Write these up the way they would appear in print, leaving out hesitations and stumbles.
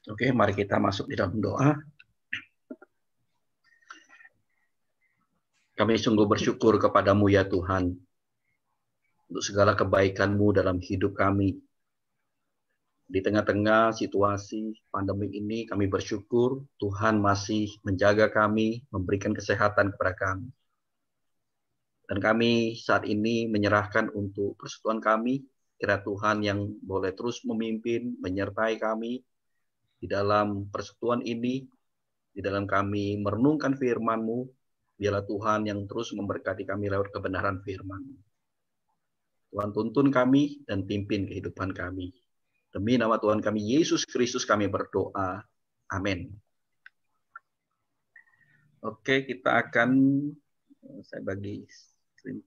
Oke, mari kita masuk di dalam doa. Kami sungguh bersyukur kepadamu ya Tuhan, untuk segala kebaikan-Mu dalam hidup kami. Di tengah-tengah situasi pandemi ini, kami bersyukur Tuhan masih menjaga kami, memberikan kesehatan kepada kami. Dan kami saat ini menyerahkan untuk persekutuan kami, kiranya Tuhan yang boleh terus memimpin, menyertai kami di dalam persekutuan ini, di dalam kami merenungkan firman-Mu. Biarlah Tuhan yang terus memberkati kami lewat kebenaran firman-Mu. Tuhan tuntun kami dan pimpin kehidupan kami. Demi nama Tuhan kami Yesus Kristus kami berdoa. Amin. Oke, kita akan saya bagi screen.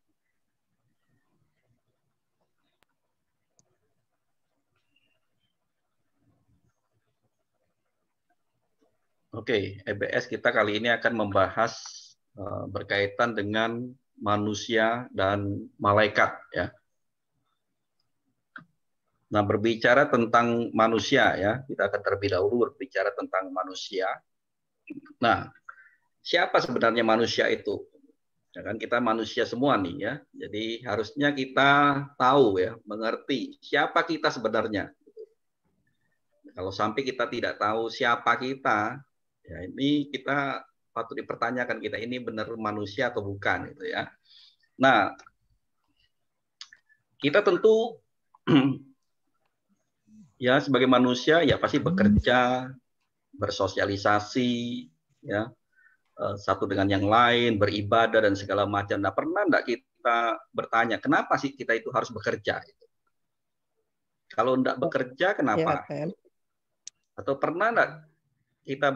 Oke, EBS kita kali ini akan membahas berkaitan dengan manusia dan malaikat ya. Nah, berbicara tentang manusia ya, kita akan terlebih dahulu berbicara tentang manusia. Nah, siapa sebenarnya manusia itu? Ya kan kita manusia semua nih ya. Jadi harusnya kita tahu ya, mengerti siapa kita sebenarnya. Kalau sampai kita tidak tahu siapa kita, ya ini kita patut dipertanyakan kita ini benar manusia atau bukan gitu ya. Nah, kita tentu ya sebagai manusia ya pasti bekerja, bersosialisasi ya, satu dengan yang lain, beribadah dan segala macam. Nah, pernah enggak kita bertanya kenapa sih kita itu harus bekerja? Kalau enggak bekerja kenapa? Ya, Atau pernah enggak kita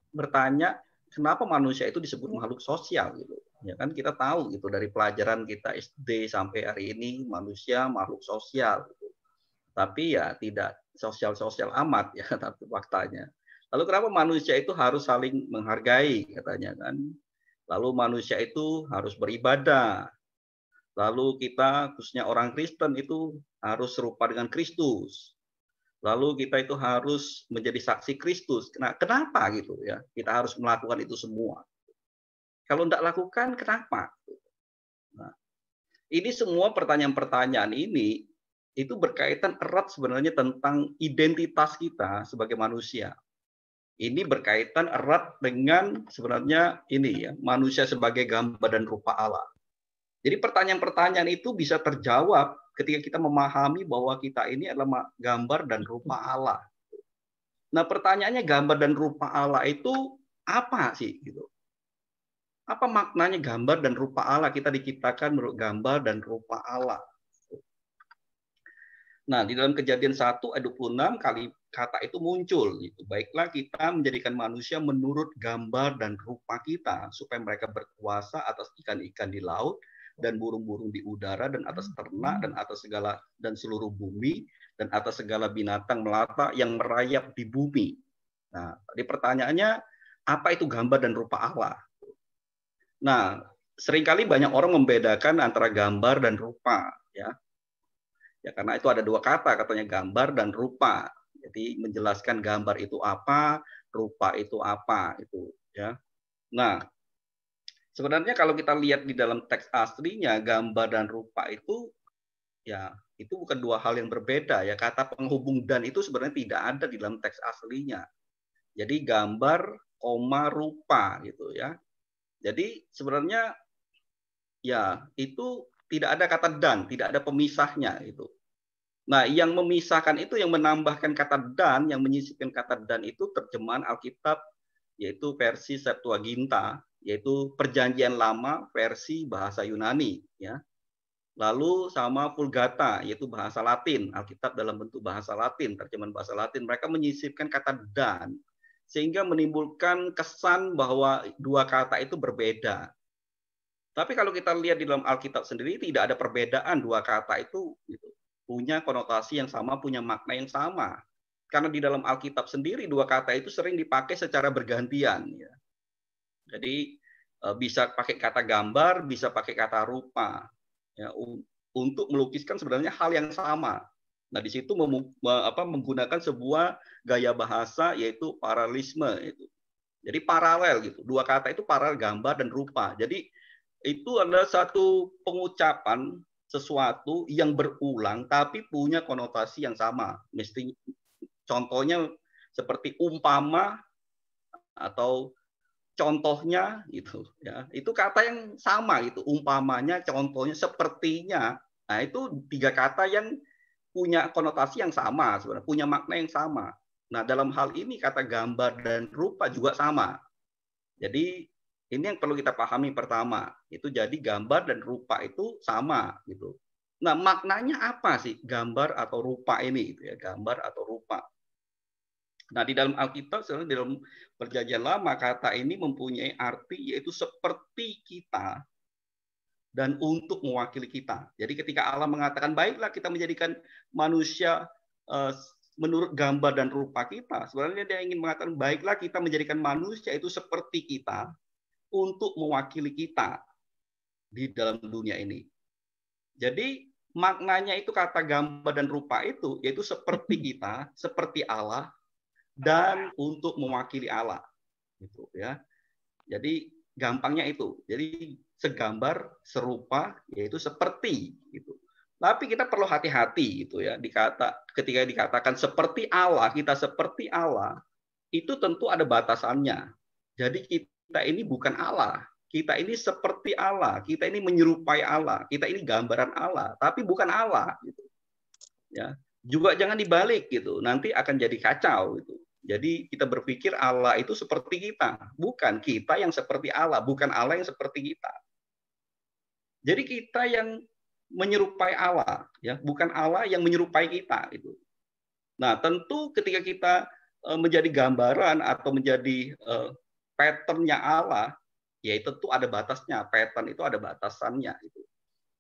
bertanya kenapa manusia itu disebut makhluk sosial gitu? Ya kan kita tahu gitu dari pelajaran kita SD sampai hari ini manusia makhluk sosial. Gitu. Tapi ya tidak sosial-sosial amat ya tapi faktanya. Lalu kenapa manusia itu harus saling menghargai katanya kan? Lalu manusia itu harus beribadah. Lalu kita khususnya orang Kristen itu harus serupa dengan Kristus. Lalu kita itu harus menjadi saksi Kristus. Nah, kenapa gitu ya? Kita harus melakukan itu semua. Kalau tidak lakukan, kenapa? Nah, ini semua pertanyaan-pertanyaan ini itu berkaitan erat sebenarnya tentang identitas kita sebagai manusia. Ini berkaitan erat dengan sebenarnya ini ya, manusia sebagai gambar dan rupa Allah. Jadi pertanyaan-pertanyaan itu bisa terjawab ketika kita memahami bahwa kita ini adalah gambar dan rupa Allah. Nah, pertanyaannya gambar dan rupa Allah itu apa sih gitu? Apa maknanya gambar dan rupa Allah? Kita diciptakan menurut gambar dan rupa Allah. Nah, di dalam Kejadian 1 ayat 26 kali kata itu muncul. Gitu. Baiklah kita menjadikan manusia menurut gambar dan rupa kita, supaya mereka berkuasa atas ikan-ikan di laut, dan burung-burung di udara, dan atas ternak, dan atas segala dan seluruh bumi, dan atas segala binatang melata yang merayap di bumi. Nah, tadi pertanyaannya, apa itu gambar dan rupa Allah? Nah, seringkali banyak orang membedakan antara gambar dan rupa, ya. Ya, karena itu ada dua kata, katanya gambar dan rupa. Jadi menjelaskan gambar itu apa, rupa itu apa, itu ya. Nah, sebenarnya kalau kita lihat di dalam teks aslinya, gambar dan rupa itu ya itu bukan dua hal yang berbeda ya. Kata penghubung dan itu sebenarnya tidak ada di dalam teks aslinya. Jadi gambar, koma, rupa gitu ya. Jadi sebenarnya ya itu tidak ada kata dan, tidak ada pemisahnya itu. Nah, yang memisahkan itu, yang menambahkan kata dan, yang menyisipkan kata dan itu terjemahan Alkitab, yaitu versi Septuaginta, yaitu Perjanjian Lama versi bahasa Yunani, ya. Lalu sama Vulgata, yaitu bahasa Latin, Alkitab dalam bentuk bahasa Latin, terjemahan bahasa Latin. Mereka menyisipkan kata dan, sehingga menimbulkan kesan bahwa dua kata itu berbeda. Tapi kalau kita lihat di dalam Alkitab sendiri, tidak ada perbedaan dua kata itu. Gitu. Punya konotasi yang sama, punya makna yang sama. Karena di dalam Alkitab sendiri, dua kata itu sering dipakai secara bergantian. Ya. Jadi bisa pakai kata gambar, bisa pakai kata rupa. Ya, untuk melukiskan sebenarnya hal yang sama. Nah, di situ menggunakan sebuah gaya bahasa yaitu paralelisme itu. Jadi paralel gitu. Dua kata itu paralel, gambar dan rupa. Jadi itu adalah satu pengucapan sesuatu yang berulang tapi punya konotasi yang sama. Mesti contohnya seperti umpama atau contohnya gitu ya. Itu kata yang sama gitu. Umpamanya, contohnya, sepertinya. Nah, itu tiga kata yang punya konotasi yang sama sebenarnya, punya makna yang sama. Nah, dalam hal ini kata gambar dan rupa juga sama. Jadi ini yang perlu kita pahami pertama. Itu jadi gambar dan rupa itu sama gitu. Nah, maknanya apa sih gambar atau rupa ini gitu ya, gambar atau rupa. Nah, di dalam Alkitab, di dalam Perjanjian Lama, kata ini mempunyai arti yaitu seperti kita dan untuk mewakili kita. Jadi ketika Allah mengatakan, baiklah kita menjadikan manusia menurut gambar dan rupa kita, sebenarnya dia ingin mengatakan, baiklah kita menjadikan manusia itu seperti kita untuk mewakili kita di dalam dunia ini. Jadi maknanya itu kata gambar dan rupa itu, yaitu seperti kita, seperti Allah, dan untuk mewakili Allah. Gitu ya. Jadi gampangnya itu. Jadi segambar, serupa, yaitu seperti gitu. Tapi kita perlu hati-hati gitu ya. Ketika dikatakan seperti Allah, kita seperti Allah, itu tentu ada batasannya. Jadi kita ini bukan Allah. Kita ini seperti Allah. Kita ini menyerupai Allah. Kita ini gambaran Allah, tapi bukan Allah gitu. Ya. Juga jangan dibalik gitu. Nanti akan jadi kacau gitu. Jadi kita berpikir Allah itu seperti kita, bukan kita yang seperti Allah, bukan Allah yang seperti kita. Jadi kita yang menyerupai Allah, ya, bukan Allah yang menyerupai kita. Itu. Nah, tentu ketika kita menjadi gambaran atau menjadi pattern-nya Allah, ya tentu ada batasnya. Pattern itu ada batasannya. Itu.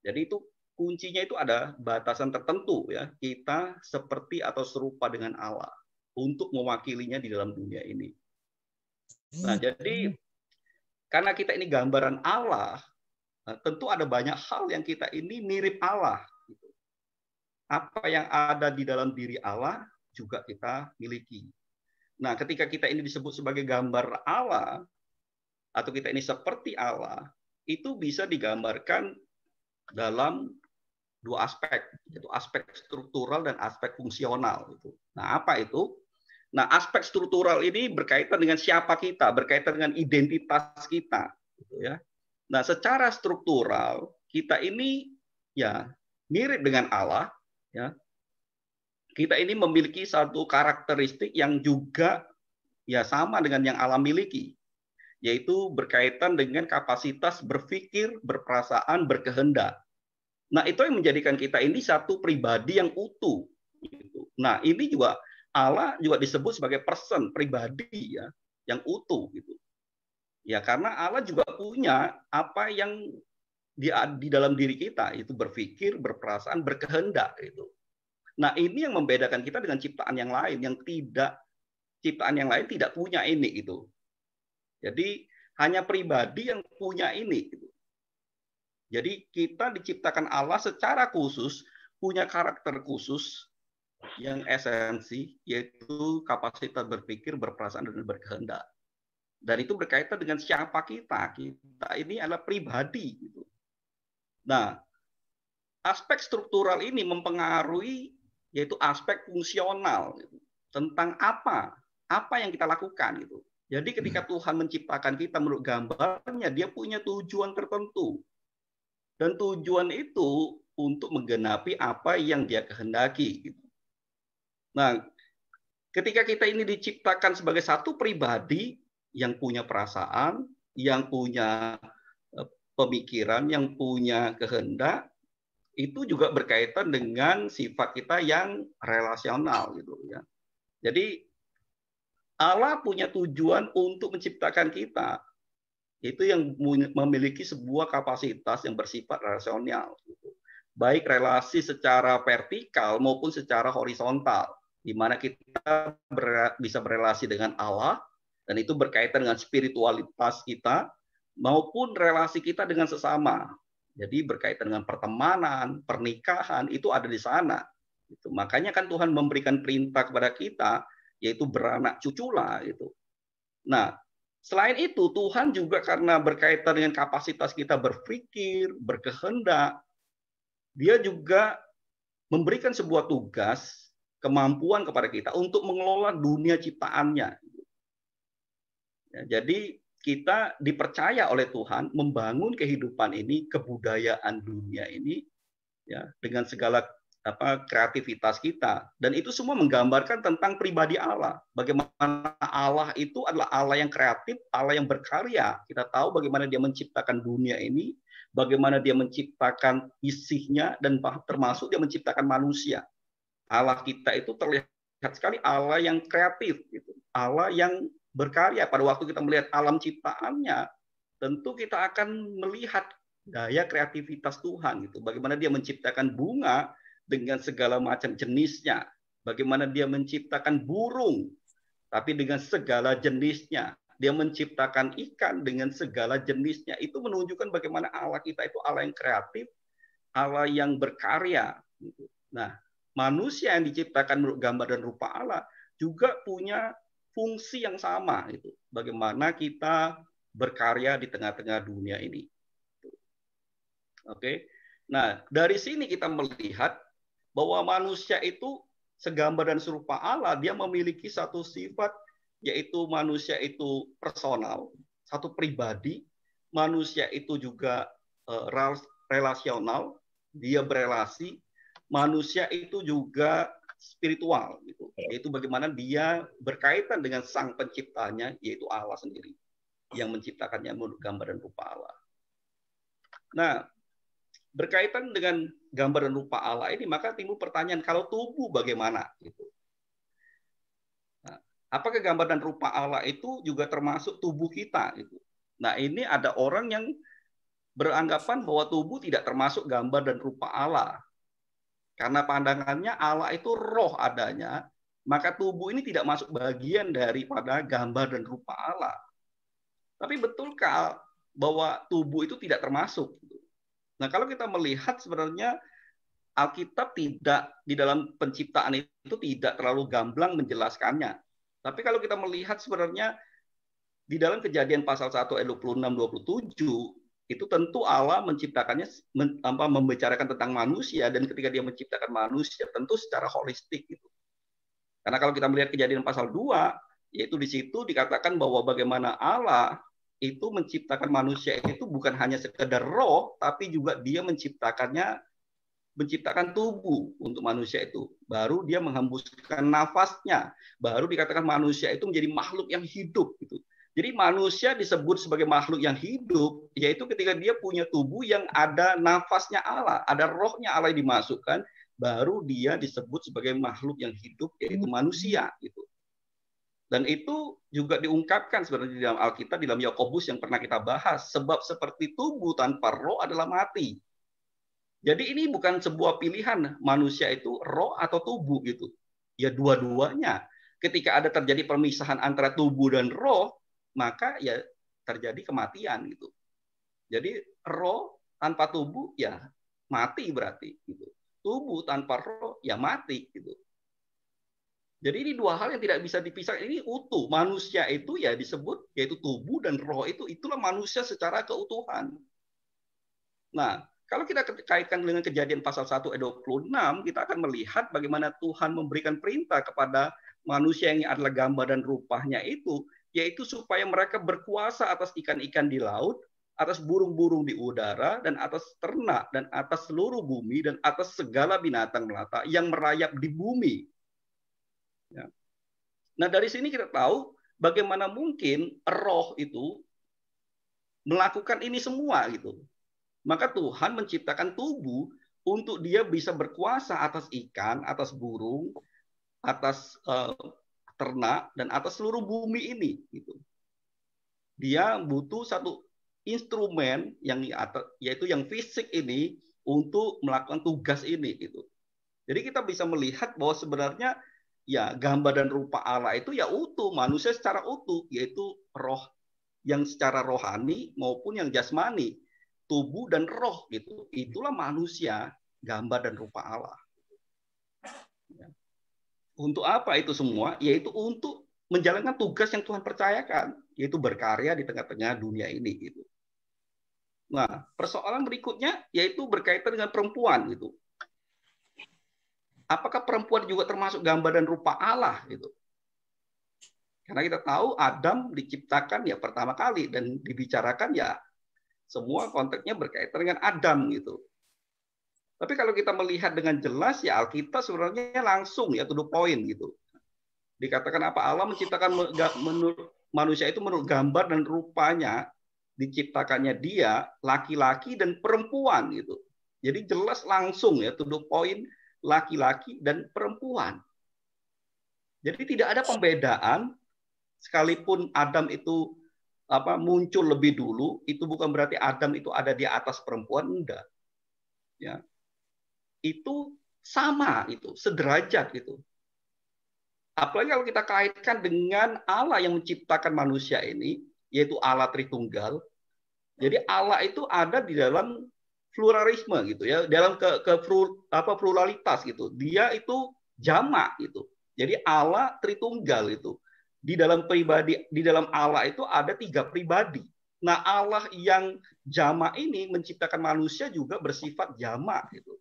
Jadi itu kuncinya itu ada batasan tertentu, ya. Kita seperti atau serupa dengan Allah untuk mewakilinya di dalam dunia ini. Nah, jadi karena kita ini gambaran Allah, tentu ada banyak hal yang kita ini mirip Allah. Apa yang ada di dalam diri Allah juga kita miliki. Nah, ketika kita ini disebut sebagai gambar Allah, atau kita ini seperti Allah, itu bisa digambarkan dalam dua aspek, yaitu aspek struktural dan aspek fungsional. Nah, apa itu? Nah, aspek struktural ini berkaitan dengan siapa kita, berkaitan dengan identitas kita, gitu ya. Nah, secara struktural kita ini ya mirip dengan Allah, ya. Kita ini memiliki satu karakteristik yang juga ya sama dengan yang Allah miliki, yaitu berkaitan dengan kapasitas berpikir, berperasaan, berkehendak. Nah, itu yang menjadikan kita ini satu pribadi yang utuh. Gitu. Nah, ini juga Allah juga disebut sebagai person, pribadi ya, yang utuh gitu. Ya, karena Allah juga punya apa yang di dalam diri kita, itu berpikir, berperasaan, berkehendak gitu. Nah, ini yang membedakan kita dengan ciptaan yang lain yang tidak punya ini gitu. Jadi hanya pribadi yang punya ini gitu. Jadi kita diciptakan Allah secara khusus, punya karakter khusus yang esensi, yaitu kapasitas berpikir, berperasaan, dan berkehendak. Dan itu berkaitan dengan siapa kita. Kita ini adalah pribadi. Gitu. Nah, aspek struktural ini mempengaruhi, yaitu aspek fungsional. Gitu. Tentang apa yang kita lakukan. Gitu. Jadi ketika Tuhan menciptakan kita menurut gambarnya, dia punya tujuan tertentu. Dan tujuan itu untuk menggenapi apa yang dia kehendaki. Gitu. Nah, ketika kita ini diciptakan sebagai satu pribadi yang punya perasaan, yang punya pemikiran, yang punya kehendak, itu juga berkaitan dengan sifat kita yang relasional gitu ya. Jadi Allah punya tujuan untuk menciptakan kita. Itu yang memiliki sebuah kapasitas yang bersifat relasional gitu. Baik relasi secara vertikal maupun secara horizontal, di mana kita bisa berelasi dengan Allah, dan itu berkaitan dengan spiritualitas kita, maupun relasi kita dengan sesama. Jadi berkaitan dengan pertemanan, pernikahan, itu ada di sana. Itu. Makanya kan Tuhan memberikan perintah kepada kita, yaitu beranak cuculah. Gitu. Nah, selain itu Tuhan juga karena berkaitan dengan kapasitas kita berpikir, berkehendak, dia juga memberikan sebuah tugas, kemampuan kepada kita untuk mengelola dunia ciptaannya. Ya, jadi kita dipercaya oleh Tuhan membangun kehidupan ini, kebudayaan dunia ini, ya, dengan segala kreativitas kita, dan itu semua menggambarkan tentang pribadi Allah. Bagaimana Allah itu adalah Allah yang kreatif, Allah yang berkarya. Kita tahu bagaimana Dia menciptakan dunia ini, bagaimana Dia menciptakan isinya, dan termasuk Dia menciptakan manusia. Allah kita itu terlihat sekali Allah yang kreatif, gitu. Allah yang berkarya. Pada waktu kita melihat alam ciptaannya, tentu kita akan melihat daya kreativitas Tuhan, gitu. Bagaimana Dia menciptakan bunga dengan segala macam jenisnya, bagaimana Dia menciptakan burung tapi dengan segala jenisnya, Dia menciptakan ikan dengan segala jenisnya. Itu menunjukkan bagaimana Allah kita itu Allah yang kreatif, Allah yang berkarya, gitu. Nah, manusia yang diciptakan menurut gambar dan rupa Allah juga punya fungsi yang sama, itu bagaimana kita berkarya di tengah-tengah dunia ini. Oke. Nah, dari sini kita melihat bahwa manusia itu segambar dan serupa Allah, dia memiliki satu sifat, yaitu manusia itu personal, satu pribadi, manusia itu juga relasional, dia berelasi, manusia itu juga spiritual, gitu. Yaitu bagaimana dia berkaitan dengan sang penciptanya, yaitu Allah sendiri, yang menciptakannya menurut gambar dan rupa Allah. Nah, berkaitan dengan gambar dan rupa Allah ini, maka timbul pertanyaan, kalau tubuh bagaimana? Gitu. Nah, apakah gambar dan rupa Allah itu juga termasuk tubuh kita? Gitu. Nah, ini ada orang yang beranggapan bahwa tubuh tidak termasuk gambar dan rupa Allah. Karena pandangannya Allah itu roh adanya, maka tubuh ini tidak masuk bagian daripada gambar dan rupa Allah. Tapi betulkah bahwa tubuh itu tidak termasuk? Nah, kalau kita melihat sebenarnya Alkitab tidak di dalam penciptaan itu tidak terlalu gamblang menjelaskannya. Tapi kalau kita melihat sebenarnya di dalam Kejadian pasal 1 ayat 26-27, itu tentu Allah menciptakannya, membicarakan tentang manusia, dan ketika Dia menciptakan manusia tentu secara holistik, gitu. Karena kalau kita melihat Kejadian pasal 2, yaitu di situ dikatakan bahwa bagaimana Allah itu menciptakan manusia itu bukan hanya sekedar roh, tapi juga Dia menciptakan tubuh untuk manusia itu. Baru Dia menghembuskan nafasnya, baru dikatakan manusia itu menjadi makhluk yang hidup, gitu. Jadi manusia disebut sebagai makhluk yang hidup, yaitu ketika dia punya tubuh yang ada nafasnya Allah, ada rohnya Allah yang dimasukkan, baru dia disebut sebagai makhluk yang hidup, yaitu manusia. Gitu. Dan itu juga diungkapkan sebenarnya di dalam Alkitab, di dalam Yakobus yang pernah kita bahas, sebab seperti tubuh tanpa roh adalah mati. Jadi ini bukan sebuah pilihan manusia itu roh atau tubuh, gitu. Ya dua-duanya. Ketika ada terjadi permisahan antara tubuh dan roh, maka ya terjadi kematian, gitu. Jadi roh tanpa tubuh ya mati berarti, gitu. Tubuh tanpa roh ya mati, gitu. Jadi ini dua hal yang tidak bisa dipisahkan. Ini utuh. Manusia itu ya disebut yaitu tubuh dan roh itu, itulah manusia secara keutuhan. Nah, kalau kita kaitkan dengan Kejadian pasal 1 ayat 26, kita akan melihat bagaimana Tuhan memberikan perintah kepada manusia yang adalah gambar dan rupanya itu, yaitu supaya mereka berkuasa atas ikan-ikan di laut, atas burung-burung di udara, dan atas ternak, dan atas seluruh bumi, dan atas segala binatang melata yang merayap di bumi. Ya. Nah, dari sini kita tahu bagaimana mungkin roh itu melakukan ini semua, gitu. Maka Tuhan menciptakan tubuh untuk Dia bisa berkuasa atas ikan, atas burung, atas ternak, dan atas seluruh bumi ini. Gitu. Dia butuh satu instrumen yang yaitu yang fisik ini untuk melakukan tugas ini. Gitu. Jadi kita bisa melihat bahwa sebenarnya ya gambar dan rupa Allah itu ya utuh, manusia secara utuh, yaitu roh yang secara rohani maupun yang jasmani. Tubuh dan roh, gitu. Itulah manusia, gambar dan rupa Allah. Untuk apa itu semua? Yaitu untuk menjalankan tugas yang Tuhan percayakan, yaitu berkarya di tengah-tengah dunia ini. Gitu. Nah, persoalan berikutnya yaitu berkaitan dengan perempuan. Gitu. Apakah perempuan juga termasuk gambar dan rupa Allah? Gitu. Karena kita tahu Adam diciptakan ya pertama kali dan dibicarakan ya semua konteksnya berkaitan dengan Adam gitu. Tapi kalau kita melihat dengan jelas ya Alkitab sebenarnya langsung ya to the point gitu. Dikatakan apa Allah menciptakan menurut manusia itu menurut gambar dan rupanya, diciptakannya dia laki-laki dan perempuan gitu. Jadi jelas langsung ya to the point, laki-laki dan perempuan. Jadi tidak ada pembedaan sekalipun Adam itu muncul lebih dulu, itu bukan berarti Adam itu ada di atas perempuan, enggak. Ya. Itu sama itu, sederajat gitu. Apalagi kalau kita kaitkan dengan Allah yang menciptakan manusia ini, yaitu Allah Tritunggal. Jadi Allah itu ada di dalam pluralisme gitu ya, dalam pluralitas gitu. Dia itu jamak gitu. Jadi Allah Tritunggal itu. Di dalam pribadi, di dalam Allah itu ada 3 pribadi. Nah, Allah yang jamak ini menciptakan manusia juga bersifat jamak gitu.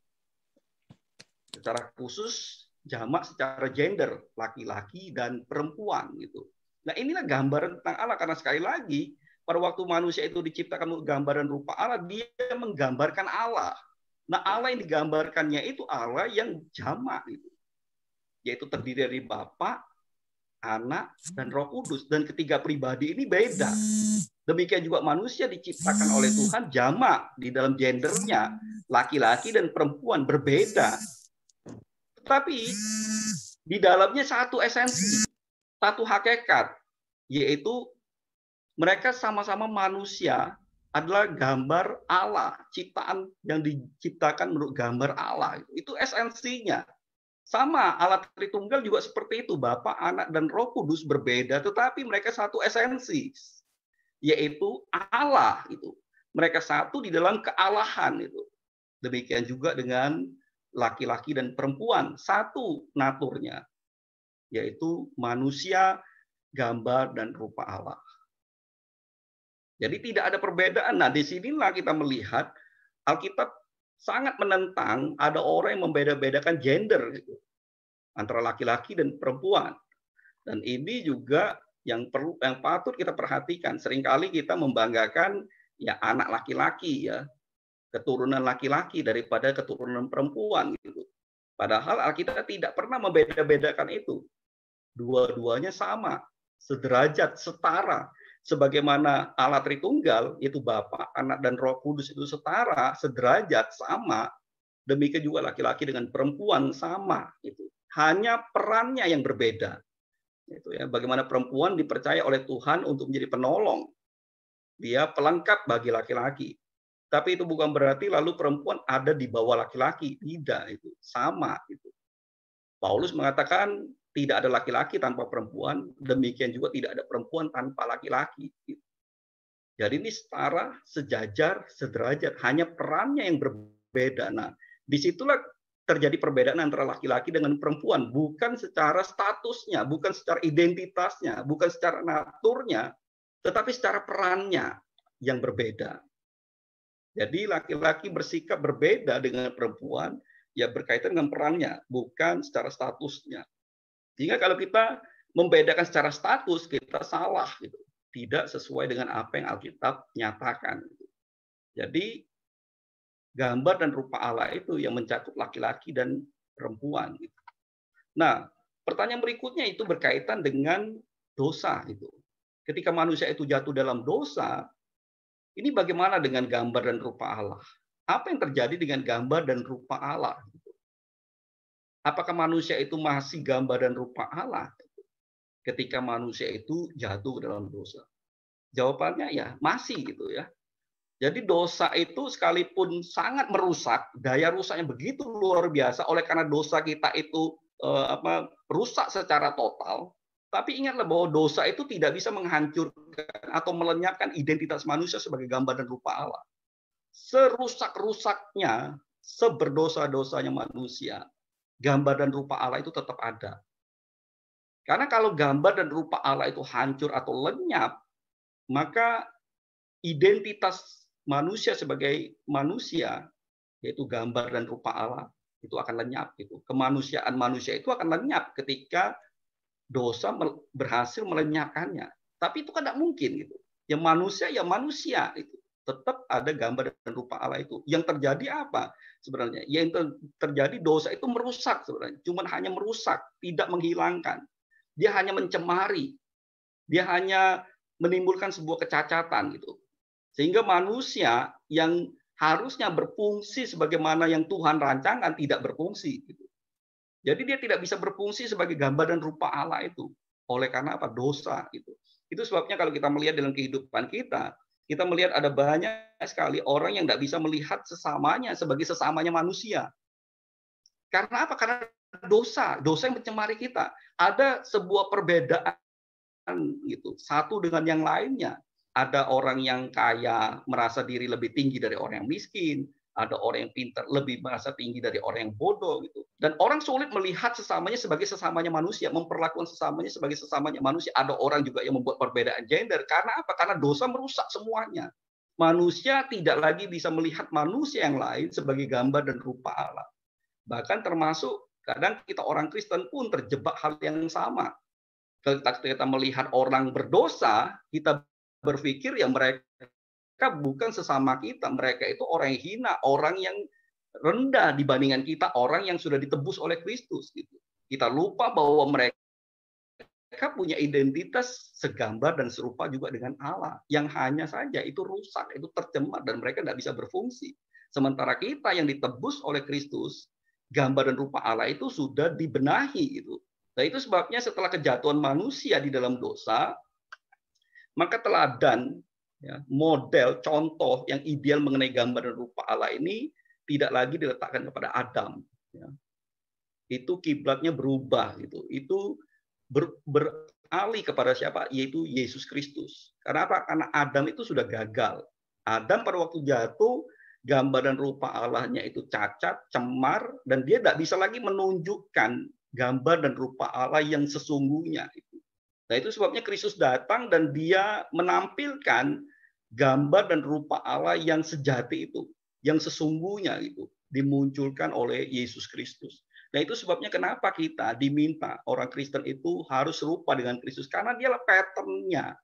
Secara khusus jamak secara gender, laki-laki dan perempuan gitu. Nah, inilah gambaran tentang Allah karena sekali lagi pada waktu manusia itu diciptakan gambar dan rupa Allah, dia menggambarkan Allah. Nah, Allah yang digambarkannya itu Allah yang jamak gitu. Yaitu terdiri dari Bapa, Anak, dan Roh Kudus. Dan ketiga pribadi ini beda. Demikian juga manusia diciptakan oleh Tuhan jamak di dalam gendernya. Laki-laki dan perempuan berbeda. Tetapi di dalamnya satu esensi, satu hakikat, yaitu mereka sama-sama manusia adalah gambar Allah, ciptaan yang diciptakan menurut gambar Allah. Itu esensinya. Sama, Allah Tritunggal juga seperti itu. Bapa, Anak, dan Roh Kudus berbeda, tetapi mereka satu esensi, yaitu Allah. Itu. Mereka satu di dalam kealahan. Itu. Demikian juga dengan laki-laki dan perempuan, satu naturnya, yaitu manusia, gambar, dan rupa Allah. Jadi tidak ada perbedaan. Nah, disinilah kita melihat Alkitab sangat menentang ada orang yang membeda-bedakan gender gitu, antara laki-laki dan perempuan. Dan ini juga yang patut kita perhatikan. Seringkali kita membanggakan ya anak laki-laki ya, keturunan laki-laki daripada keturunan perempuan gitu. Padahal Alkitab tidak pernah membeda-bedakan itu. Dua-duanya sama, sederajat, setara. Sebagaimana Allah Tritunggal, yaitu Bapa, Anak, dan Roh Kudus itu setara, sederajat, sama. Demikian juga laki-laki dengan perempuan sama. Gitu. Hanya perannya yang berbeda. Itu ya, bagaimana perempuan dipercaya oleh Tuhan untuk menjadi penolong. Dia pelengkap bagi laki-laki. Tapi itu bukan berarti lalu perempuan ada di bawah laki-laki. Tidak, itu sama. Itu. Paulus mengatakan tidak ada laki-laki tanpa perempuan, demikian juga tidak ada perempuan tanpa laki-laki. Jadi ini setara, sejajar, sederajat, hanya perannya yang berbeda. Nah, disitulah terjadi perbedaan antara laki-laki dengan perempuan, bukan secara statusnya, bukan secara identitasnya, bukan secara naturnya, tetapi secara perannya yang berbeda. Jadi laki-laki bersikap berbeda dengan perempuan, ya berkaitan dengan perannya, bukan secara statusnya. Sehingga kalau kita membedakan secara status, kita salah. Gitu. Tidak sesuai dengan apa yang Alkitab nyatakan. Gitu. Jadi, gambar dan rupa Allah itu yang mencakup laki-laki dan perempuan. Gitu. Nah, pertanyaan berikutnya itu berkaitan dengan dosa. Gitu. Ketika manusia itu jatuh dalam dosa, ini bagaimana dengan gambar dan rupa Allah? Apa yang terjadi dengan gambar dan rupa Allah? Apakah manusia itu masih gambar dan rupa Allah ketika manusia itu jatuh dalam dosa? Jawabannya ya masih gitu ya. Jadi dosa itu sekalipun sangat merusak, daya rusaknya begitu luar biasa oleh karena dosa kita itu rusak secara total. Tapi ingatlah bahwa dosa itu tidak bisa menghancurkan atau melenyapkan identitas manusia sebagai gambar dan rupa Allah. Serusak-rusaknya, seberdosa-dosanya manusia, gambar dan rupa Allah itu tetap ada. Karena kalau gambar dan rupa Allah itu hancur atau lenyap, maka identitas manusia sebagai manusia, yaitu gambar dan rupa Allah, itu akan lenyap. Gitu. Kemanusiaan manusia itu akan lenyap ketika dosa berhasil melenyapkannya. Tapi itu kan tidak mungkin. Gitu. Yang manusia, ya manusia. Itu. Tetap ada gambar dan rupa Allah itu. Yang terjadi apa sebenarnya? Yang terjadi dosa itu merusak sebenarnya. Cuma hanya merusak, tidak menghilangkan. Dia hanya mencemari. Dia hanya menimbulkan sebuah kecacatan. Gitu. Sehingga manusia yang harusnya berfungsi sebagaimana yang Tuhan rancangkan tidak berfungsi. Gitu. Jadi dia tidak bisa berfungsi sebagai gambar dan rupa Allah itu. Oleh karena apa? Dosa. Gitu. Itu sebabnya kalau kita melihat dalam kehidupan kita, kita melihat ada banyak sekali orang yang tidak bisa melihat sesamanya sebagai sesamanya manusia. Karena apa? Karena dosa. Dosa yang mencemari kita. Ada sebuah perbedaan gitu, satu dengan yang lainnya. Ada orang yang kaya merasa diri lebih tinggi dari orang yang miskin, ada orang yang pintar lebih merasa tinggi dari orang yang bodoh gitu. Dan orang sulit melihat sesamanya sebagai sesamanya manusia, memperlakukan sesamanya sebagai sesamanya manusia. Ada orang juga yang membuat perbedaan gender. Karena apa? Karena dosa merusak semuanya. Manusia tidak lagi bisa melihat manusia yang lain sebagai gambar dan rupa Allah. Bahkan termasuk kadang kita orang Kristen pun terjebak hal yang sama. Ketika kita melihat orang berdosa, kita berpikir ya mereka bukan sesama kita. Mereka itu orang yang hina, orang yang rendah dibandingkan kita, orang yang sudah ditebus oleh Kristus. Gitu. Kita lupa bahwa mereka punya identitas segambar dan serupa juga dengan Allah. Yang hanya saja itu rusak, itu tercemar, dan mereka tidak bisa berfungsi. Sementara kita yang ditebus oleh Kristus, gambar dan rupa Allah itu sudah dibenahi. Gitu. Nah itu sebabnya setelah kejatuhan manusia di dalam dosa, maka teladan, ya, model, contoh yang ideal mengenai gambar dan rupa Allah ini tidak lagi diletakkan kepada Adam. Ya. Itu kiblatnya berubah. Gitu. Itu beralih kepada siapa? Yaitu Yesus Kristus. Karena apa? Karena Adam itu sudah gagal. Adam pada waktu jatuh, gambar dan rupa Allahnya itu cacat, cemar, dan dia tidak bisa lagi menunjukkan gambar dan rupa Allah yang sesungguhnya. Nah itu sebabnya Kristus datang dan dia menampilkan gambar dan rupa Allah yang sejati itu, yang sesungguhnya itu dimunculkan oleh Yesus Kristus. Nah itu sebabnya kenapa kita diminta orang Kristen itu harus serupa dengan Kristus, karena dialah pattern-nya,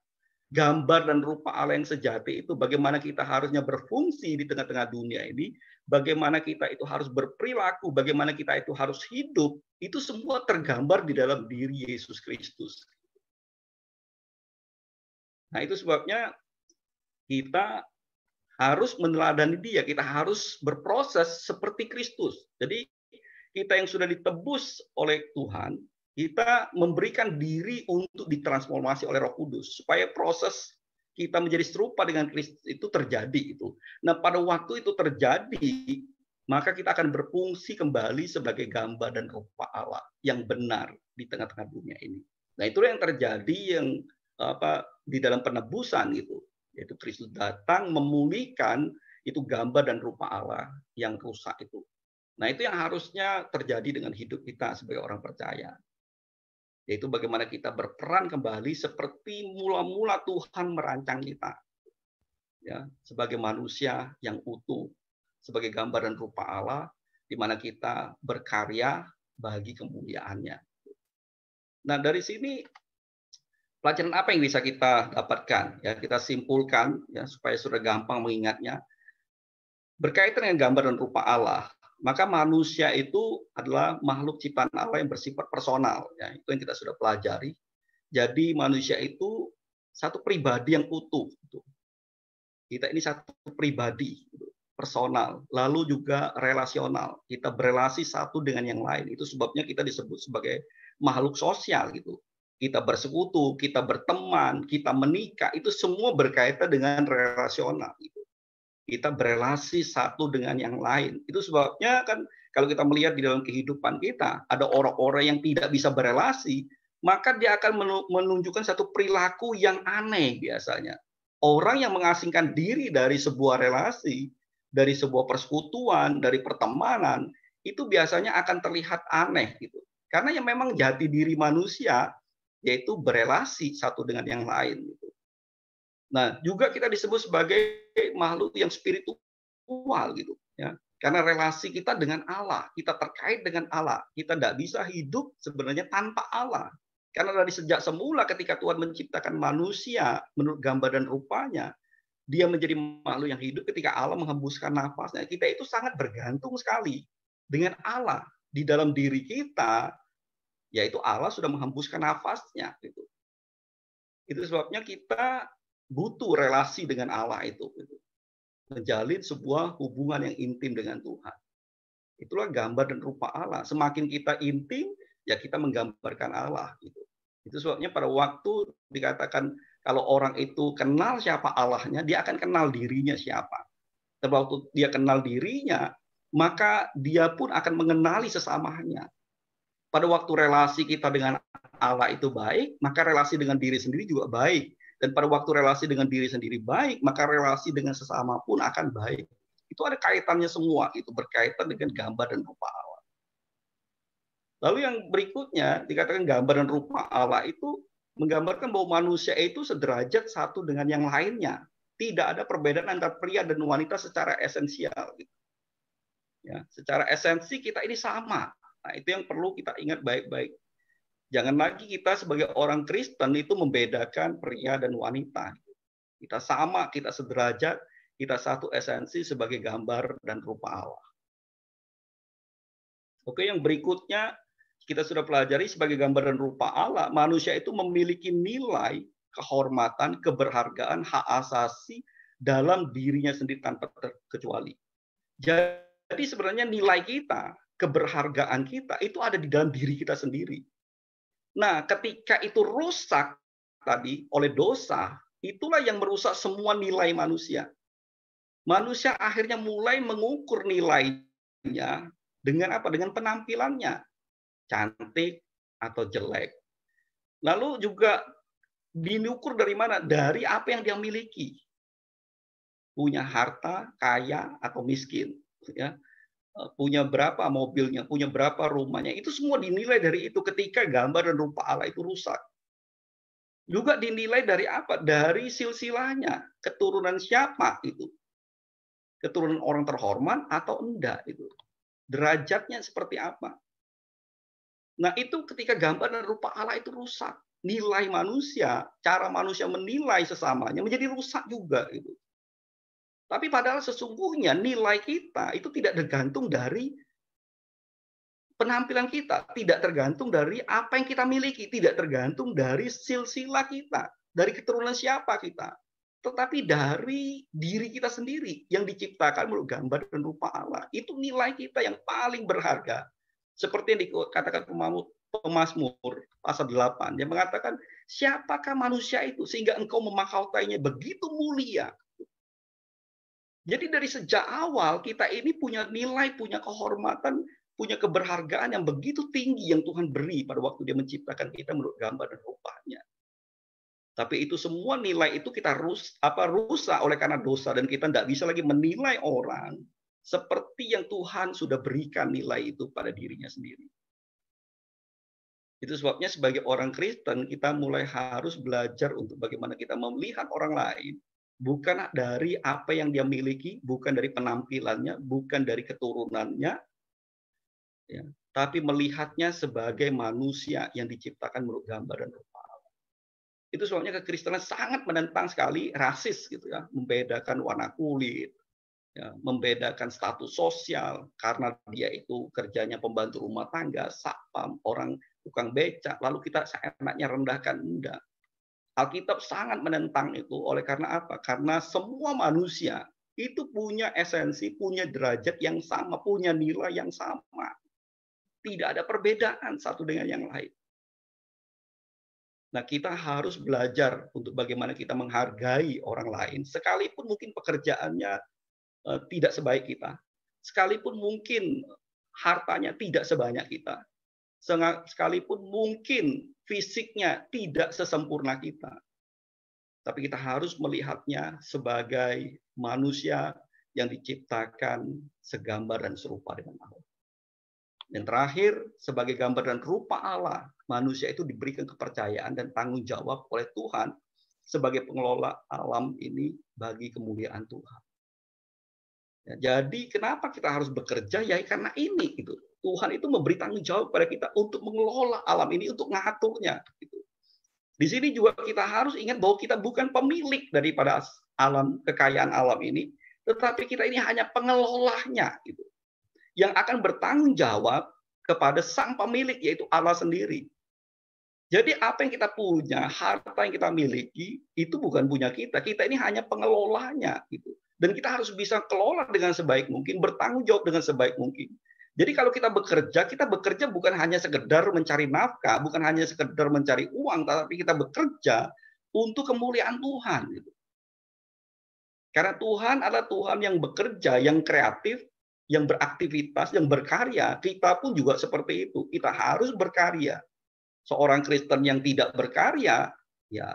gambar dan rupa Allah yang sejati itu, bagaimana kita harusnya berfungsi di tengah-tengah dunia ini, bagaimana kita itu harus berperilaku, bagaimana kita itu harus hidup, itu semua tergambar di dalam diri Yesus Kristus. Nah, itu sebabnya kita harus meneladani dia, kita harus berproses seperti Kristus. Jadi, kita yang sudah ditebus oleh Tuhan, kita memberikan diri untuk ditransformasi oleh Roh Kudus, supaya proses kita menjadi serupa dengan Kristus itu terjadi. Nah, pada waktu itu terjadi, maka kita akan berfungsi kembali sebagai gambar dan rupa Allah yang benar di tengah-tengah dunia ini. Nah, itulah yang terjadi yang di dalam penebusan itu, yaitu Kristus datang memulihkan itu gambar dan rupa Allah yang rusak itu. Nah itu yang harusnya terjadi dengan hidup kita sebagai orang percaya, yaitu bagaimana kita berperan kembali seperti mula-mula Tuhan merancang kita, ya, sebagai manusia yang utuh, sebagai gambar dan rupa Allah, di mana kita berkarya bagi kemuliaannya. Nah dari sini pelajaran apa yang bisa kita dapatkan? Ya, kita simpulkan ya supaya sudah gampang mengingatnya. Berkaitan dengan gambar dan rupa Allah, maka manusia itu adalah makhluk ciptaan Allah yang bersifat personal. Ya, itu yang kita sudah pelajari. Jadi manusia itu satu pribadi yang utuh. Kita ini satu pribadi personal, lalu juga relasional. Kita berelasi satu dengan yang lain. Itu sebabnya kita disebut sebagai makhluk sosial gitu. Kita bersekutu, kita berteman, kita menikah, itu semua berkaitan dengan relasional. Kita berelasi satu dengan yang lain. Itu sebabnya kan kalau kita melihat di dalam kehidupan kita, ada orang-orang yang tidak bisa berelasi, maka dia akan menunjukkan satu perilaku yang aneh biasanya. Orang yang mengasingkan diri dari sebuah relasi, dari sebuah persekutuan, dari pertemanan, itu biasanya akan terlihat aneh gitu. Karena yang memang jati diri manusia yaitu berelasi satu dengan yang lain gitu. Nah, juga kita disebut sebagai makhluk yang spiritual gitu ya. Karena relasi kita dengan Allah, kita terkait dengan Allah. Kita tidak bisa hidup sebenarnya tanpa Allah. Karena dari sejak semula ketika Tuhan menciptakan manusia menurut gambar dan rupanya, dia menjadi makhluk yang hidup ketika Allah menghembuskan nafasnya. Kita itu sangat bergantung sekali dengan Allah di dalam diri kita, yaitu Allah sudah menghembuskan nafasnya. Gitu. Itu sebabnya kita butuh relasi dengan Allah itu. Gitu. Menjalin sebuah hubungan yang intim dengan Tuhan. Itulah gambar dan rupa Allah. Semakin kita intim, ya kita menggambarkan Allah. Gitu. Itu sebabnya pada waktu dikatakan kalau orang itu kenal siapa Allahnya, dia akan kenal dirinya siapa. Tapi waktu dia kenal dirinya, maka dia pun akan mengenali sesamanya. Pada waktu relasi kita dengan Allah itu baik, maka relasi dengan diri sendiri juga baik. Dan pada waktu relasi dengan diri sendiri baik, maka relasi dengan sesama pun akan baik. Itu ada kaitannya semua, itu berkaitan dengan gambar dan rupa Allah. Lalu yang berikutnya, dikatakan gambar dan rupa Allah itu menggambarkan bahwa manusia itu sederajat satu dengan yang lainnya. Tidak ada perbedaan antara pria dan wanita secara esensial. Ya, secara esensi kita ini sama. Nah, itu yang perlu kita ingat baik-baik. Jangan lagi kita sebagai orang Kristen itu membedakan pria dan wanita. Kita sama, kita sederajat, kita satu esensi sebagai gambar dan rupa Allah. Oke, yang berikutnya kita sudah pelajari sebagai gambar dan rupa Allah, manusia itu memiliki nilai, kehormatan, keberhargaan, hak asasi dalam dirinya sendiri tanpa terkecuali. Jadi sebenarnya nilai kita, keberhargaan kita itu ada di dalam diri kita sendiri. Nah, ketika itu rusak tadi oleh dosa, itulah yang merusak semua nilai manusia. Manusia akhirnya mulai mengukur nilainya dengan apa? Dengan penampilannya, cantik atau jelek. Lalu juga diukur dari mana? Dari apa yang dia miliki. Punya harta, kaya atau miskin, ya. Punya berapa mobilnya, punya berapa rumahnya, itu semua dinilai dari itu ketika gambar dan rupa Allah itu rusak. Juga dinilai dari apa? Dari silsilahnya, keturunan siapa itu. Keturunan orang terhormat atau enggak itu. Derajatnya seperti apa. Nah, itu ketika gambar dan rupa Allah itu rusak. Nilai manusia, cara manusia menilai sesamanya menjadi rusak juga gitu. Tapi padahal sesungguhnya nilai kita itu tidak tergantung dari penampilan kita, tidak tergantung dari apa yang kita miliki, tidak tergantung dari silsilah kita, dari keturunan siapa kita, tetapi dari diri kita sendiri yang diciptakan menurut gambar dan rupa Allah. Itu nilai kita yang paling berharga. Seperti yang dikatakan Pemazmur pasal 8, dia mengatakan, siapakah manusia itu sehingga engkau memahautainya begitu mulia. Jadi dari sejak awal kita ini punya nilai, punya kehormatan, punya keberhargaan yang begitu tinggi yang Tuhan beri pada waktu dia menciptakan kita menurut gambar dan rupanya. Tapi itu semua nilai itu kita rusak oleh karena dosa dan kita tidak bisa lagi menilai orang seperti yang Tuhan sudah berikan nilai itu pada dirinya sendiri. Itu sebabnya sebagai orang Kristen kita mulai harus belajar untuk bagaimana kita melihat orang lain bukan dari apa yang dia miliki, bukan dari penampilannya, bukan dari keturunannya, ya, tapi melihatnya sebagai manusia yang diciptakan menurut gambar dan rupa Allah. Itu sebabnya kekristenan sangat menentang sekali rasis, gitu ya, membedakan warna kulit, ya, membedakan status sosial karena dia itu kerjanya pembantu rumah tangga, satpam, orang tukang becak, lalu kita seenaknya rendahkan, enggak. Alkitab sangat menentang itu oleh karena apa? Karena semua manusia itu punya esensi, punya derajat yang sama, punya nilai yang sama. Tidak ada perbedaan satu dengan yang lain. Nah, kita harus belajar untuk bagaimana kita menghargai orang lain, sekalipun mungkin pekerjaannya tidak sebaik kita, sekalipun mungkin hartanya tidak sebanyak kita, sekalipun mungkin fisiknya tidak sesempurna kita. Tapi kita harus melihatnya sebagai manusia yang diciptakan segambar dan serupa dengan Allah. Dan terakhir, sebagai gambar dan rupa Allah, manusia itu diberikan kepercayaan dan tanggung jawab oleh Tuhan sebagai pengelola alam ini bagi kemuliaan Tuhan. Ya, jadi kenapa kita harus bekerja? Ya karena ini gitu. Tuhan itu memberi tanggung jawab pada kita untuk mengelola alam ini, untuk ngaturnya. Gitu. Di sini juga kita harus ingat bahwa kita bukan pemilik daripada alam, kekayaan alam ini, tetapi kita ini hanya pengelolanya. Gitu. Yang akan bertanggung jawab kepada sang pemilik, yaitu Allah sendiri. Jadi apa yang kita punya, harta yang kita miliki, itu bukan punya kita. Kita ini hanya pengelolanya. Gitu. Dan kita harus bisa kelola dengan sebaik mungkin, bertanggung jawab dengan sebaik mungkin. Jadi kalau kita bekerja bukan hanya sekedar mencari nafkah, bukan hanya sekedar mencari uang, tapi kita bekerja untuk kemuliaan Tuhan. Gitu. Karena Tuhan adalah Tuhan yang bekerja, yang kreatif, yang beraktivitas, yang berkarya. Kita pun juga seperti itu. Kita harus berkarya. Seorang Kristen yang tidak berkarya, ya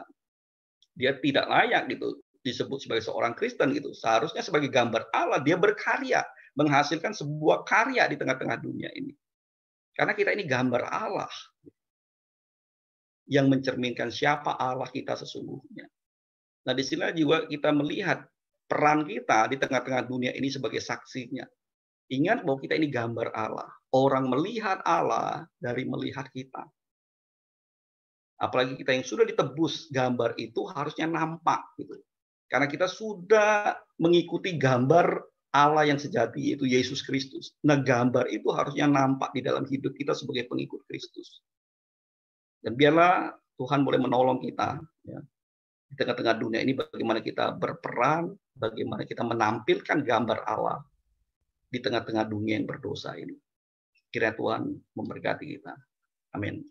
dia tidak layak gitu disebut sebagai seorang Kristen gitu. Seharusnya sebagai gambar Allah dia berkarya, menghasilkan sebuah karya di tengah-tengah dunia ini. Karena kita ini gambar Allah yang mencerminkan siapa Allah kita sesungguhnya. Nah, di sini juga kita melihat peran kita di tengah-tengah dunia ini sebagai saksinya. Ingat bahwa kita ini gambar Allah. Orang melihat Allah dari melihat kita. Apalagi kita yang sudah ditebus, gambar itu harusnya nampak gitu. Karena kita sudah mengikuti gambar Allah yang sejati, yaitu Yesus Kristus. Nah, gambar itu harusnya nampak di dalam hidup kita sebagai pengikut Kristus. Dan biarlah Tuhan boleh menolong kita ya, di tengah-tengah dunia ini, bagaimana kita berperan, bagaimana kita menampilkan gambar Allah di tengah-tengah dunia yang berdosa ini. Kiranya Tuhan memberkati kita. Amin.